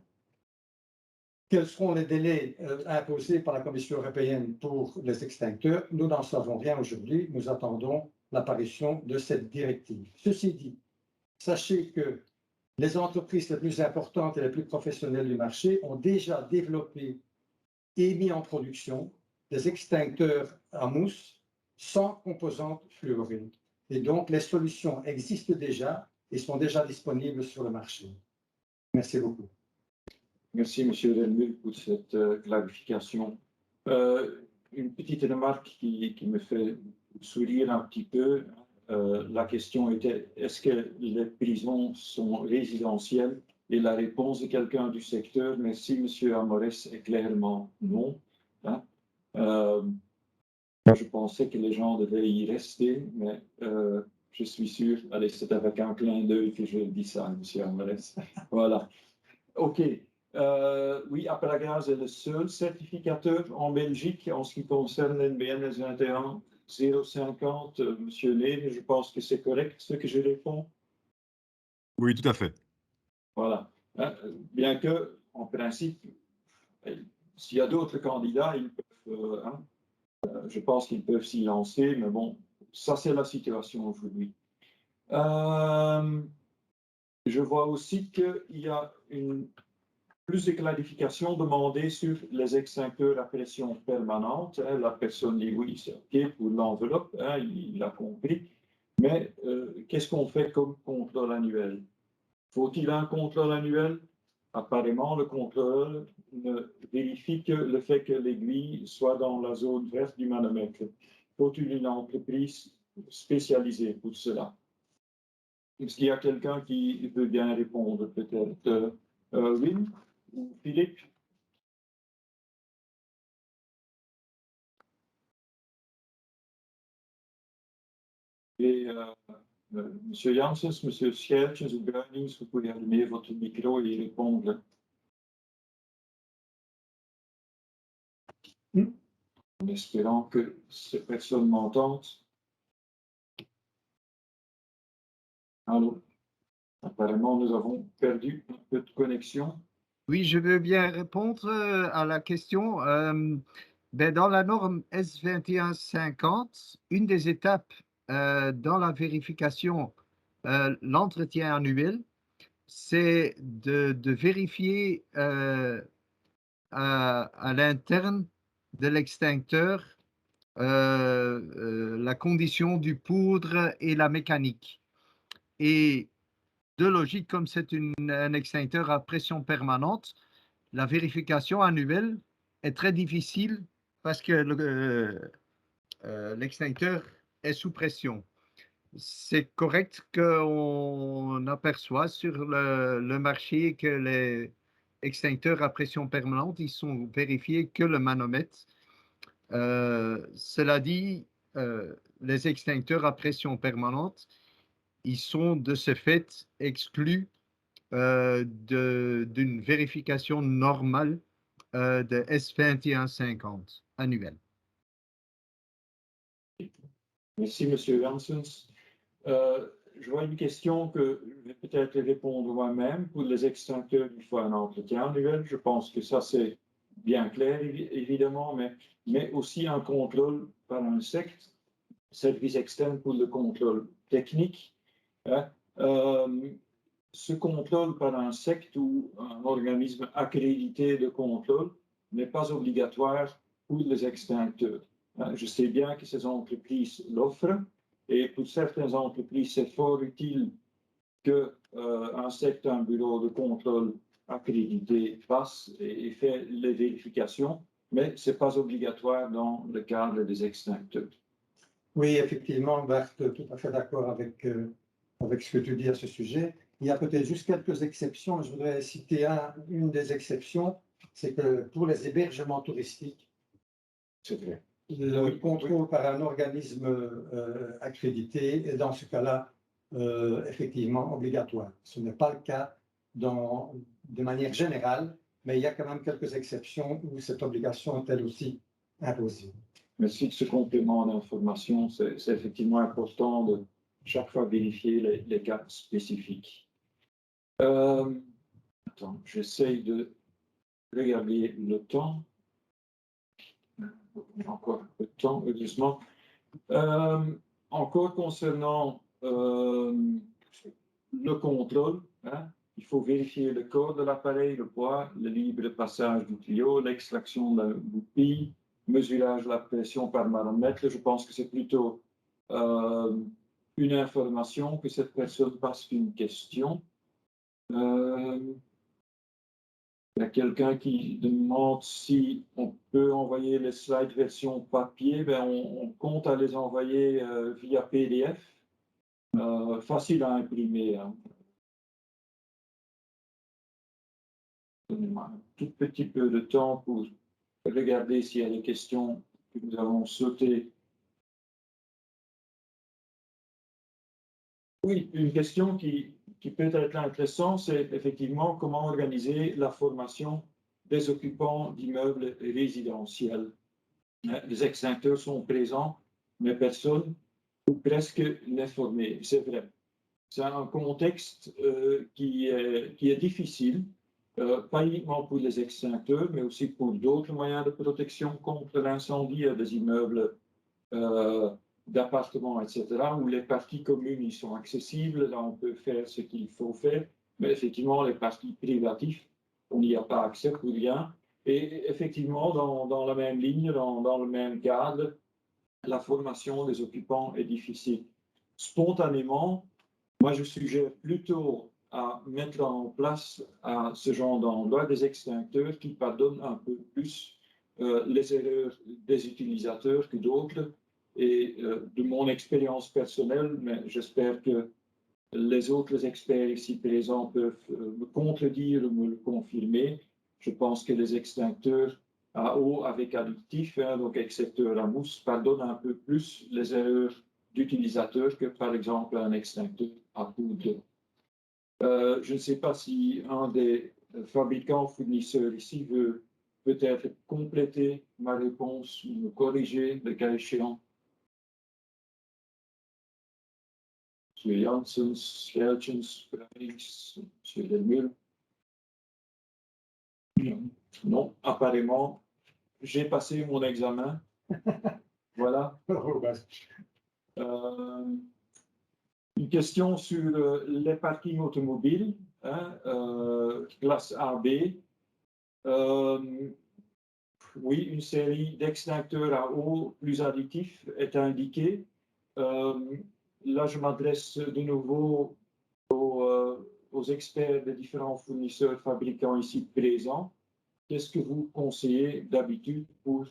Quels seront les délais imposés par la Commission européenne pour les extincteurs? Nous n'en savons rien aujourd'hui. Nous attendons l'apparition de cette directive. Ceci dit, sachez que les entreprises les plus importantes et les plus professionnelles du marché ont déjà développé et mis en production des extincteurs à mousse sans composantes fluorées. Et donc, les solutions existent déjà et sont déjà disponibles sur le marché. Merci beaucoup. Merci, M. Delmul, pour cette clarification. Une petite remarque qui me fait sourire un petit peu. La question était, est-ce que les prisons sont résidentielles? Et la réponse de quelqu'un du secteur, merci, M. Amores, est clairement non. Hein? Je pensais que les gens devaient y rester, mais je suis sûr, allez, c'est avec un clin d'œil que je dis ça, M. Amores. Voilà. OK. Oui, Appelagaz est le seul certificateur en Belgique en ce qui concerne l'NBN 21 050. Monsieur Lé, je pense que c'est correct ce que je réponds. Oui, tout à fait. Voilà. Bien que, en principe, s'il y a d'autres candidats, ils peuvent, je pense qu'ils peuvent s'y lancer, mais bon, ça c'est la situation aujourd'hui. Je vois aussi qu'il y a plus de clarifications demandées sur les extincteurs à pression permanente. La personne dit oui, c'est OK pour l'enveloppe, il a compris. Mais qu'est-ce qu'on fait comme contrôle annuel? Faut-il un contrôle annuel? Apparemment, le contrôleur ne vérifie que le fait que l'aiguille soit dans la zone verte du manomètre. Faut-il une entreprise spécialisée pour cela? Est-ce qu'il y a quelqu'un qui veut bien répondre, peut-être? Wim ou Philippe? Et Monsieur Janssens, Monsieur Schertjes ou Bruinings, vous pouvez allumer votre micro et répondre. En espérant que ces personnes m'entendent. Allô? Apparemment, nous avons perdu un peu de connexion. Oui, je veux bien répondre à la question. Dans la norme S2150, une des étapes dans la vérification, l'entretien annuel, c'est de vérifier à l'interne de l'extincteur la condition du poudre et la mécanique. Et de logique, comme c'est un extincteur à pression permanente, la vérification annuelle est très difficile parce que l'extincteur est sous pression. C'est correct qu'on aperçoit sur le marché que les extincteurs à pression permanente, ils sont vérifiés que le manomètre. Cela dit, les extincteurs à pression permanente, ils sont de ce fait exclus d'une vérification normale de S2150 annuelle. Merci, Monsieur Janssens. Je vois une question que je vais peut-être répondre moi-même. Pour les extincteurs, il faut un entretien annuel. Je pense que ça, c'est bien clair, évidemment, mais aussi un contrôle par un SECT, service externe pour le contrôle technique. Ce contrôle par un SECT ou un organisme accrédité de contrôle n'est pas obligatoire pour les extincteurs. Je sais bien que ces entreprises l'offrent et pour certaines entreprises, c'est fort utile qu'un SECT, un bureau de contrôle accrédité, passe et fait les vérifications. mais ce n'est pas obligatoire dans le cadre des extincteurs. Oui, effectivement, Bart, tout à fait d'accord avec ce que tu dis à ce sujet. Il y a peut-être juste quelques exceptions. Je voudrais citer une des exceptions, c'est que pour les hébergements touristiques, C'est vrai. le contrôle par un organisme accrédité est dans ce cas-là effectivement obligatoire. Ce n'est pas le cas de manière générale, mais il y a quand même quelques exceptions où cette obligation est elle aussi imposée. Merci de ce complément d'information. C'est effectivement important de chaque fois vérifier les cas spécifiques. Attends, j'essaye de regarder le temps. Encore un peu de temps, heureusement. Encore concernant le contrôle, hein, il faut vérifier le corps de l'appareil, le poids, le libre passage du tuyau, l'extraction de la goupille, mesurage de la pression par baromètre. Je pense que c'est plutôt une information que cette personne passe qu'une question. Il y a quelqu'un qui demande si on peut envoyer les slides version papier. Ben on compte à les envoyer via PDF. Facile à imprimer. Hein. Donnez-moi un tout petit peu de temps pour regarder s'il y a des questions que nous avons sautées. Oui, une question qui peut être intéressante, c'est effectivement comment organiser la formation des occupants d'immeubles résidentiels. Les extincteurs sont présents, mais personne ou presque n'est formé. C'est vrai. C'est un contexte qui est difficile, pas uniquement pour les extincteurs, mais aussi pour d'autres moyens de protection contre l'incendie des immeubles d'appartements, etc., où les parties communes y sont accessibles. Là, on peut faire ce qu'il faut faire, mais effectivement, les parties privatives, on n'y a pas accès pour rien. Et effectivement, dans la même ligne, dans le même cadre, la formation des occupants est difficile. Spontanément, moi, je suggère plutôt à mettre en place à ce genre d'endroit des extincteurs qui pardonnent un peu plus les erreurs des utilisateurs que d'autres. Et de mon expérience personnelle, mais j'espère que les autres experts ici présents peuvent me contredire ou me le confirmer. Je pense que les extincteurs à eau avec additif, hein, donc extincteurs à mousse, pardonnent un peu plus les erreurs d'utilisateurs que par exemple un extincteur à poudre. Je ne sais pas si un des fabricants fournisseurs ici veut peut-être compléter ma réponse ou me corriger le cas échéant. M. Janssens, Scheltjens, Bruins, M. Delmul. Non, apparemment, j'ai passé mon examen. Voilà. Une question sur les parkings automobiles, hein, classe AB. Oui, une série d'extincteurs à eau plus additifs est indiquée. Là, je m'adresse de nouveau aux experts des différents fournisseurs fabricants ici présents. Qu'est-ce que vous conseillez d'habitude pour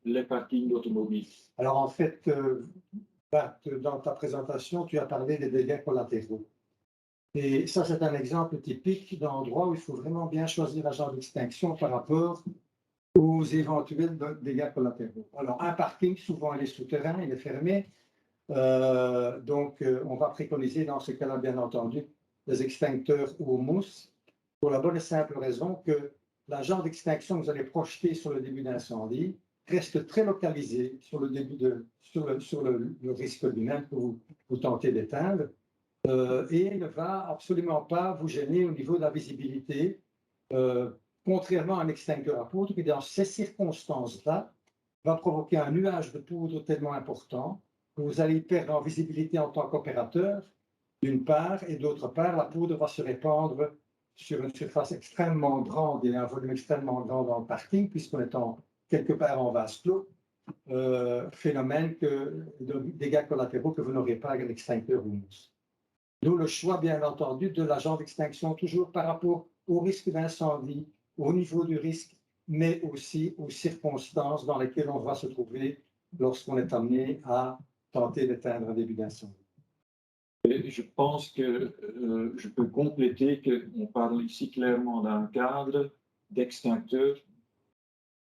les parkings automobiles? Alors, en fait, Bart, dans ta présentation, tu as parlé des dégâts collatéraux. Et ça, c'est un exemple typique d'endroit où il faut vraiment bien choisir l'agent d'extinction par rapport aux éventuels dégâts collatéraux. Alors, un parking, souvent, il est souterrain, il est fermé. Donc, on va préconiser dans ce cas-là, bien entendu, des extincteurs ou mousse, pour la bonne et simple raison que l'agent d'extinction que vous allez projeter sur le début d'incendie reste très localisé sur le début sur le risque lui-même que vous tentez d'éteindre et ne va absolument pas vous gêner au niveau de la visibilité, contrairement à un extincteur à poudre qui, dans ces circonstances-là, va provoquer un nuage de poudre tellement important que vous allez perdre en visibilité en tant qu'opérateur, d'une part, et d'autre part, la poudre va se répandre sur une surface extrêmement grande et un volume extrêmement grand dans le parking, puisqu'on est quelque part en vase clos, phénomène de dégâts collatéraux que vous n'aurez pas avec l'extincteur ou mousse. D'où le choix, bien entendu, de l'agent d'extinction, toujours par rapport au risque d'incendie, au niveau du risque mais aussi aux circonstances dans lesquelles on va se trouver lorsqu'on est amené à tenter d'éteindre un début d'incendie. Et je pense que je peux compléter qu'on parle ici clairement d'un cadre d'extincteur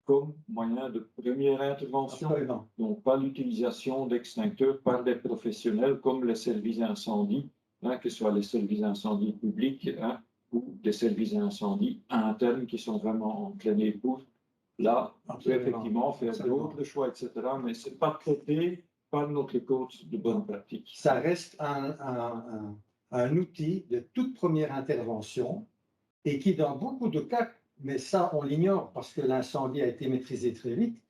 comme moyen de première intervention. Absolument. Donc, pas l'utilisation d'extincteurs par des professionnels comme les services incendie, hein, que ce soit les services incendie publics, hein, ou des services incendie internes qui sont vraiment entraînés pour, là, on peut effectivement faire d'autres choix, etc. Mais ce n'est pas traité par notre code de bonne pratique. Ça reste un outil de toute première intervention et qui, dans beaucoup de cas, mais ça on l'ignore parce que l'incendie a été maîtrisé très vite,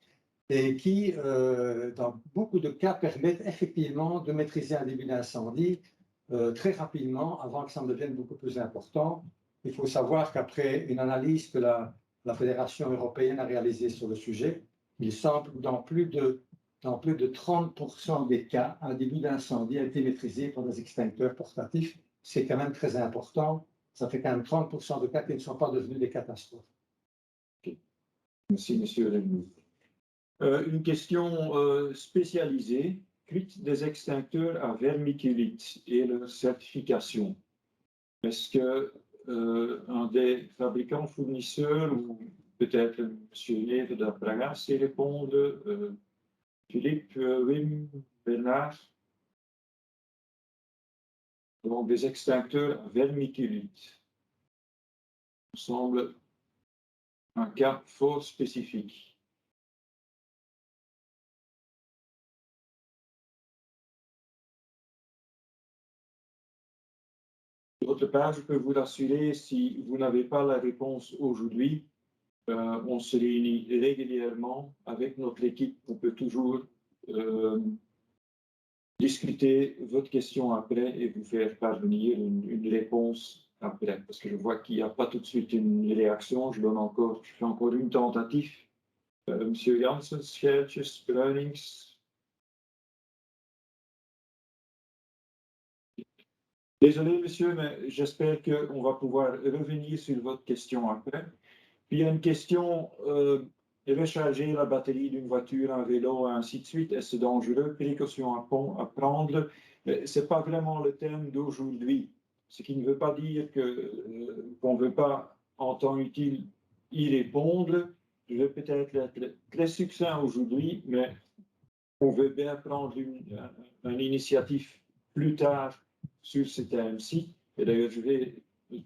et qui, dans beaucoup de cas, permettent effectivement de maîtriser un début d'incendie très rapidement avant que ça ne devienne beaucoup plus important. Il faut savoir qu'après une analyse que la Fédération européenne a réalisée sur le sujet, il semble que dans plus de 30% des cas, un début d'incendie a été maîtrisé par des extincteurs portatifs. C'est quand même très important. Ça fait quand même 30% de cas qui ne sont pas devenus des catastrophes. Okay. Merci, Monsieur Renou. Une question spécialisée, quid des extincteurs à vermiculite et leur certification. Est-ce que un des fabricants fournisseurs, ou peut-être M. Lève de Praga, sait répondre, Philippe, Wim, Bernard? Donc, des extincteurs à vermiculite. Ça semble un cas fort spécifique. D'autre part, je peux vous rassurer, si vous n'avez pas la réponse aujourd'hui, on se réunit régulièrement avec notre équipe. On peut toujours discuter votre question après et vous faire parvenir une réponse après. Parce que je vois qu'il n'y a pas tout de suite une réaction. Je fais encore une tentative. Monsieur Janssen, Schertjes, Bruinings. Désolé, monsieur, mais j'espère qu'on va pouvoir revenir sur votre question après. Puis il y a une question, recharger la batterie d'une voiture, un vélo, ainsi de suite, est-ce dangereux? Précaution à prendre. Ce n'est pas vraiment le thème d'aujourd'hui, ce qui ne veut pas dire qu'on ne veut pas, en temps utile, y répondre. Je vais peut-être être très succinct aujourd'hui, mais on veut bien prendre une initiative plus tard sur ce thème-ci. Et d'ailleurs, je vais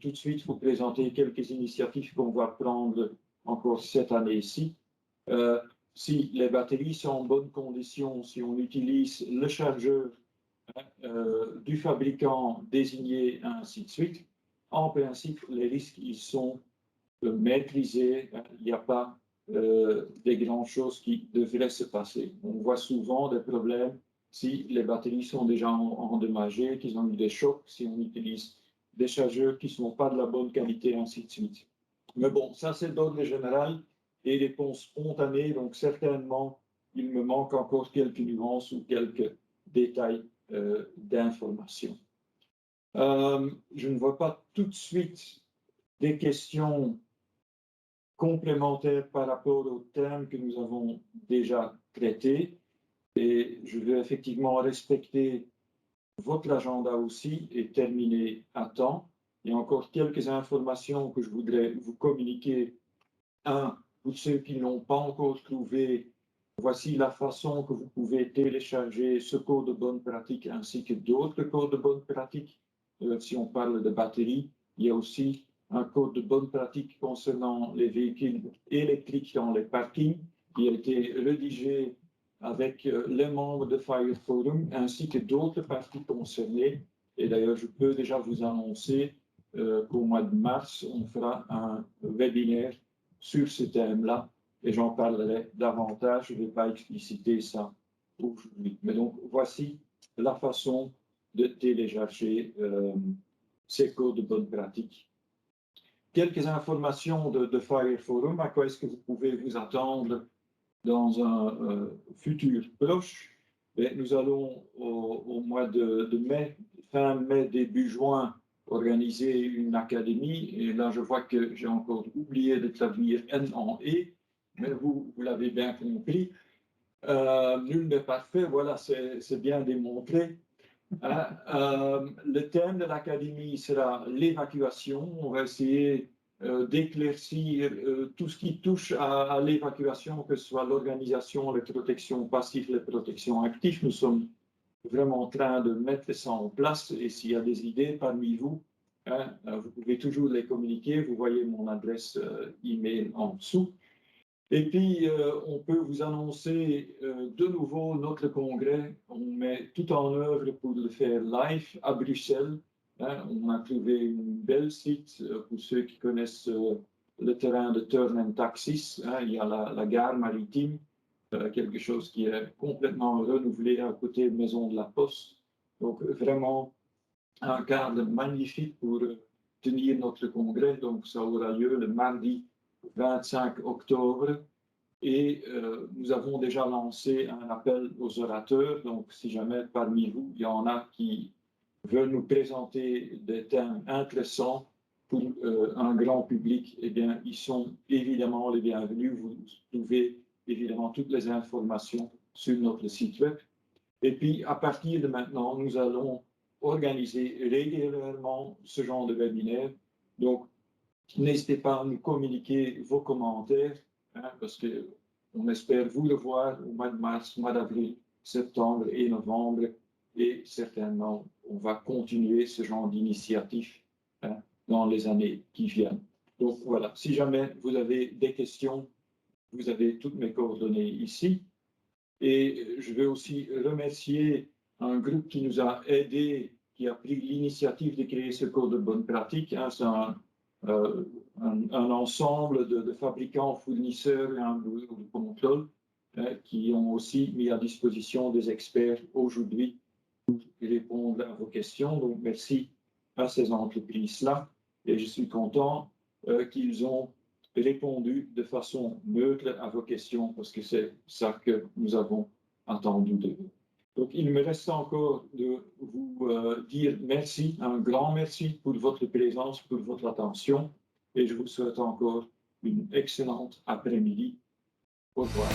tout de suite vous présenter quelques initiatives qu'on va prendre encore cette année-ci. Si les batteries sont en bonne condition, si on utilise le chargeur du fabricant désigné, ainsi de suite, en principe, les risques, ils sont maîtrisés. Il n'y a pas des grandes choses qui devraient se passer. On voit souvent des problèmes si les batteries sont déjà endommagées, qu'ils ont eu des chocs, si on utilise des chargeurs qui ne sont pas de la bonne qualité, ainsi de suite. Mais bon, ça c'est d'ordre général et réponse spontanée, donc certainement il me manque encore quelques nuances ou quelques détails d'information. Je ne vois pas tout de suite des questions complémentaires par rapport au thème que nous avons déjà traité. Et je vais effectivement respecter votre agenda aussi et terminer à temps. Il y a encore quelques informations que je voudrais vous communiquer. Un, pour ceux qui n'ont pas encore trouvé, voici la façon que vous pouvez télécharger ce code de bonne pratique ainsi que d'autres codes de bonne pratique. Si on parle de batterie, il y a aussi un code de bonne pratique concernant les véhicules électriques dans les parkings qui a été rédigé avec les membres de Fire Forum ainsi que d'autres parties concernées. Et d'ailleurs, je peux déjà vous annoncer qu'au mois de mars, on fera un webinaire sur ce thème-là et j'en parlerai davantage. Je ne vais pas expliciter ça aujourd'hui. Mais donc, voici la façon de télécharger ces codes de bonne pratique. Quelques informations de Fire Forum. À quoi est-ce que vous pouvez vous attendre dans un futur proche? Et nous allons au mois de mai, fin mai, début juin, organiser une académie. Et là, je vois que j'ai encore oublié de traduire N en E, mais vous l'avez bien compris. Nul n'est parfait, voilà, c'est bien démontré. Le thème de l'académie sera l'évacuation. On va essayer d'éclaircir tout ce qui touche à l'évacuation, que ce soit l'organisation, la protection passive, la protection active. Nous sommes vraiment en train de mettre ça en place, et s'il y a des idées parmi vous, vous pouvez toujours les communiquer. Vous voyez mon adresse email en dessous. Et puis, on peut vous annoncer de nouveau notre congrès. On met tout en œuvre pour le faire live à Bruxelles. On a trouvé une belle site pour ceux qui connaissent le terrain de Turn & Taxis. Il y a la gare maritime, quelque chose qui est complètement renouvelé à côté de Maison de la Poste. Donc, vraiment, un cadre magnifique pour tenir notre congrès. Donc, ça aura lieu le mardi 25 octobre. Et nous avons déjà lancé un appel aux orateurs. Donc, si jamais parmi vous, il y en a qui veulent nous présenter des thèmes intéressants pour un grand public, eh bien, ils sont évidemment les bienvenus. Vous trouvez évidemment toutes les informations sur notre site web. Et puis, à partir de maintenant, nous allons organiser régulièrement ce genre de webinaire. Donc, n'hésitez pas à nous communiquer vos commentaires, parce qu'on espère vous le voir au mois de mars, mois d'avril, septembre et novembre. Et certainement, on va continuer ce genre d'initiative dans les années qui viennent. Donc voilà, si jamais vous avez des questions, vous avez toutes mes coordonnées ici. Et je veux aussi remercier un groupe qui nous a aidés, qui a pris l'initiative de créer ce code de bonne pratique. C'est un ensemble de fabricants, fournisseurs et un bureau de contrôle qui ont aussi mis à disposition des experts aujourd'hui pour répondre à vos questions. Donc, merci à ces entreprises-là. Et je suis content qu'ils ont répondu de façon neutre à vos questions, parce que c'est ça que nous avons attendu de vous. Donc, il me reste encore de vous dire merci, un grand merci pour votre présence, pour votre attention, et je vous souhaite encore une excellente après-midi. Au revoir.